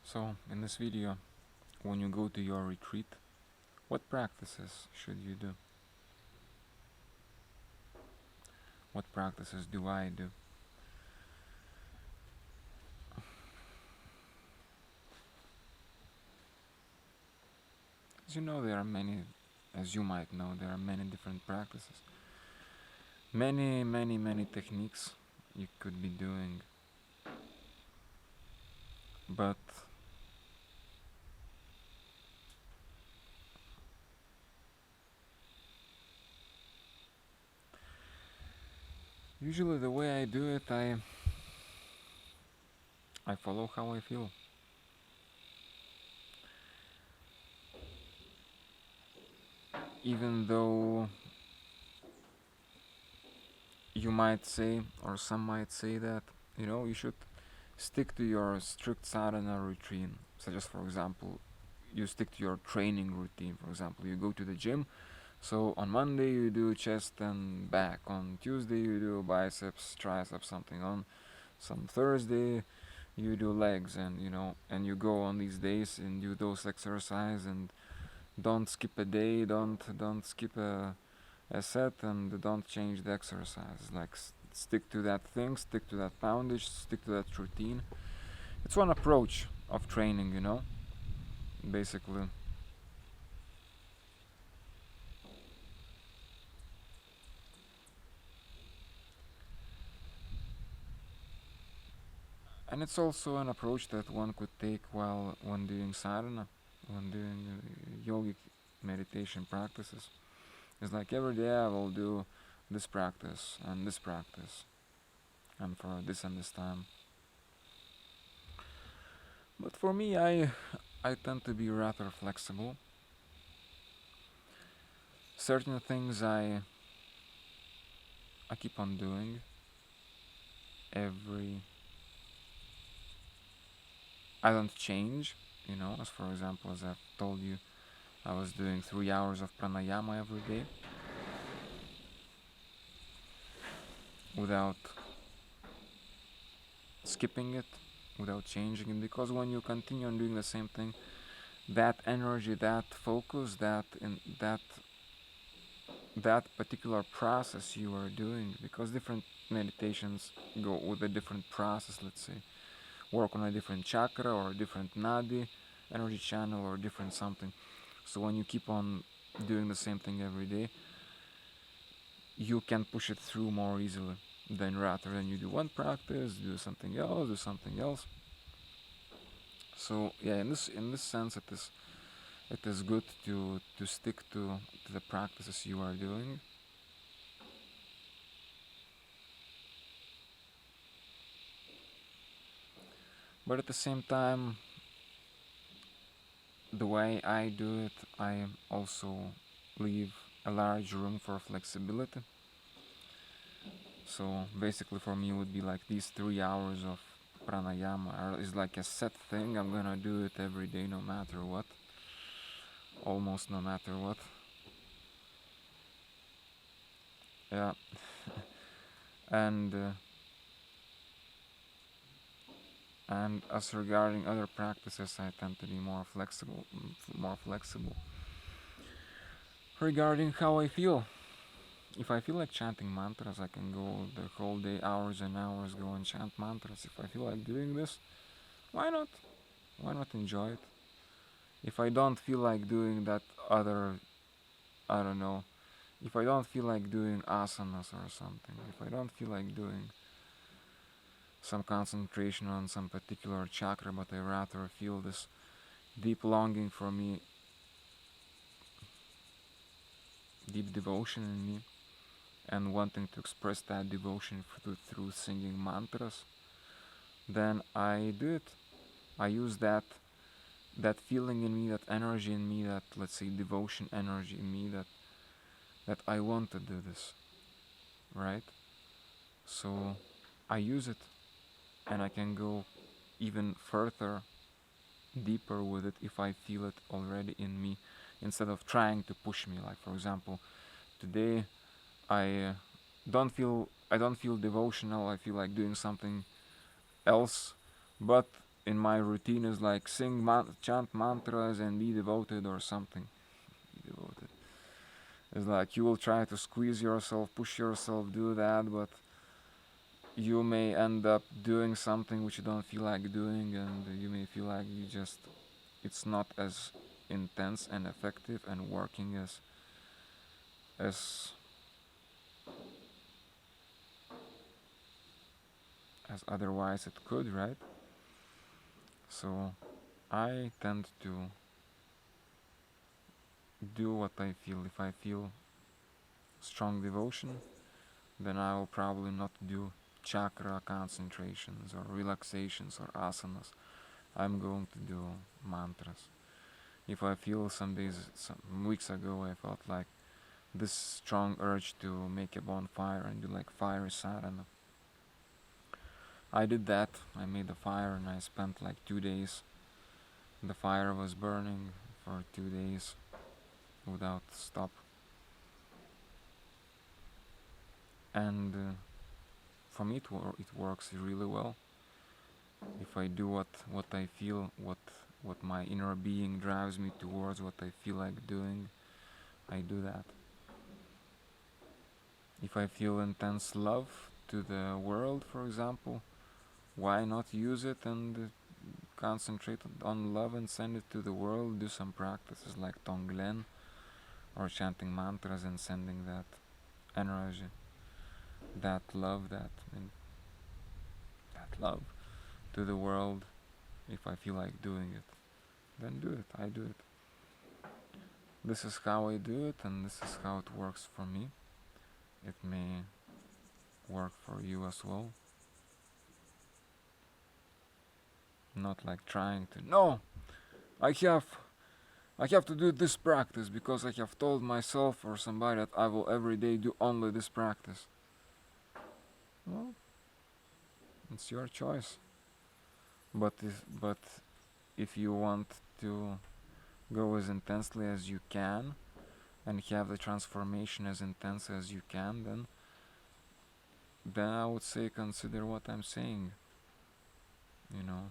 So, in this video, when you go to your retreat, what practices should you do? What practices do I do? As you know, there are many, as you might know, there are many different practices. Many techniques you could be doing. But usually the way I do it, I follow how I feel. Even though you might say, or some might say that, you should stick to your strict sadhana routine. Such as, for example, you stick to your training routine. For example, you go to the gym, so on Monday you do chest and back. On Tuesday you do biceps, triceps, something. On some Thursday you do legs, and you go on these days and do those exercises, and don't skip a day, don't skip a set, and don't change the exercise. Like stick to that thing, stick to that poundage, stick to that routine. It's one approach of training, basically. And it's also an approach that one could take while when doing sadhana, when doing yogic meditation practices. It's like every day I will do this practice, and for this and this time. But for me, I tend to be rather flexible. Certain things I keep on doing every. I don't change, as for example, as I've told you, I was doing 3 hours of pranayama every day without skipping it, without changing it, because when you continue on doing the same thing, that energy, that focus, that particular process you are doing, because different meditations go with a different process, let's say, work on a different chakra or a different nadi, energy channel, or different something. So when you keep on doing the same thing every day, you can push it through more easily than rather than you do one practice, do something else. So yeah, in this sense, it is good to stick to the practices you are doing. But at the same time, the way I do it, I also leave a large room for flexibility. So basically for me it would be like these 3 hours of pranayama is like a set thing. I'm gonna do it every day no matter what. Almost no matter what. Yeah. and and as regarding other practices, I tend to be more flexible. Regarding how I feel, if I feel like chanting mantras, I can go the whole day, hours and hours, go and chant mantras. If I feel like doing this, why not? Why not enjoy it? If I don't feel like doing that other, I don't know, if I don't feel like doing asanas or something, if I don't feel like doing some concentration on some particular chakra, but I rather feel this deep longing for me, deep devotion in me, and wanting to express that devotion through singing mantras, then I do it. I use that feeling in me, that energy in me, that, let's say, devotion energy in me, that I want to do this, right? So I use it, and I can go even further, deeper with it if I feel it already in me, instead of trying to push me. Like, for example, today I don't feel devotional. I feel like doing something else, but in my routine is like chant mantras and be devoted or something. Be devoted. It's like you will try to squeeze yourself, push yourself, do that, but you may end up doing something which you don't feel like doing, and you may feel like it's not as intense and effective and working as as otherwise it could, right? So I tend to do what I feel. If I feel strong devotion, then I will probably not do chakra concentrations or relaxations or asanas. I'm going to do mantras. If I feel some weeks ago, I felt like this strong urge to make a bonfire and do like fire sadhana. I did that. I made a fire and I spent like 2 days. The fire was burning for 2 days without stop. And for me, it works really well. If I do what I feel, what my inner being drives me towards, what I feel like doing, I do that. If I feel intense love to the world, for example, why not use it and concentrate on love and send it to the world? Do some practices like Tonglen or chanting mantras and sending that energy, that love, that love to the world. If I feel like doing it, then do it. I do it. This is how I do it, and this is how it works for me. It may work for you as well. Not like trying to, no, I have I have to do this practice because I have told myself or somebody that I will every day do only this practice. Well, it's your choice. But if you want to go as intensely as you can and have the transformation as intense as you can, then I would say consider what I'm saying. You know,